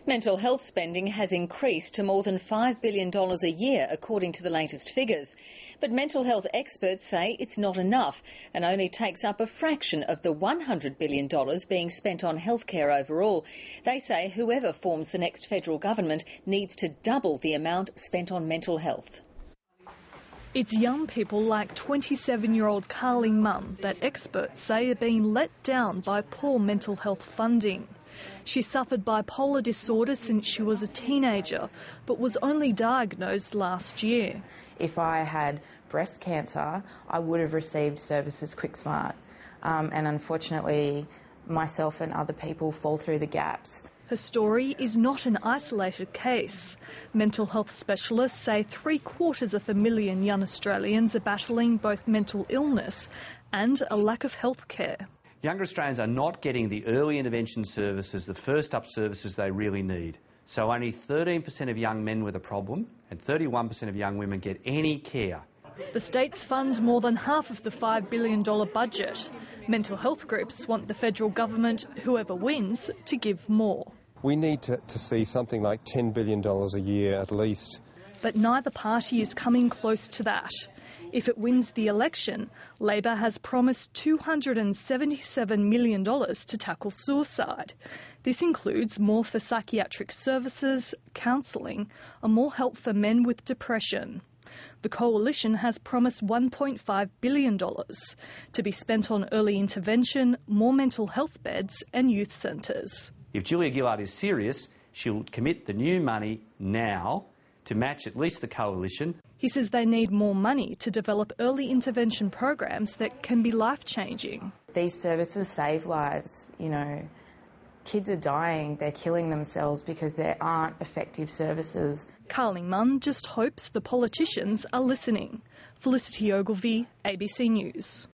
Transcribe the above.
Mental health spending has increased to more than $5 billion a year, according to the latest figures. But mental health experts say it's not enough and only takes up a fraction of the $100 billion being spent on healthcare overall. They say whoever forms the next federal government needs to double the amount spent on mental health. It's young people like 27-year-old Carly Munn that experts say are being let down by poor mental health funding. She suffered bipolar disorder since she was a teenager, but was only diagnosed last year. If I had breast cancer, I would have received services quick smart. And unfortunately, myself and other people fall through the gaps. Her story is not an isolated case. Mental health specialists say 750,000 young Australians are battling both mental illness and a lack of health care. Younger Australians are not getting the early intervention services, the first up services they really need. So only 13% of young men with a problem and 31% of young women get any care. The states fund more than half of the $5 billion budget. Mental health groups want the federal government, whoever wins, to give more. We need to see something like $10 billion a year at least. But neither party is coming close to that. If it wins the election, Labor has promised $277 million to tackle suicide. This includes more for psychiatric services, counselling, and more help for men with depression. The Coalition has promised $1.5 billion to be spent on early intervention, more mental health beds and youth centres. If Julia Gillard is serious, she'll commit the new money now to match at least the Coalition. He says they need more money to develop early intervention programs that can be life-changing. These services save lives, Kids are dying, they're killing themselves because there aren't effective services. Carly Munn just hopes the politicians are listening. Felicity Ogilvie, ABC News.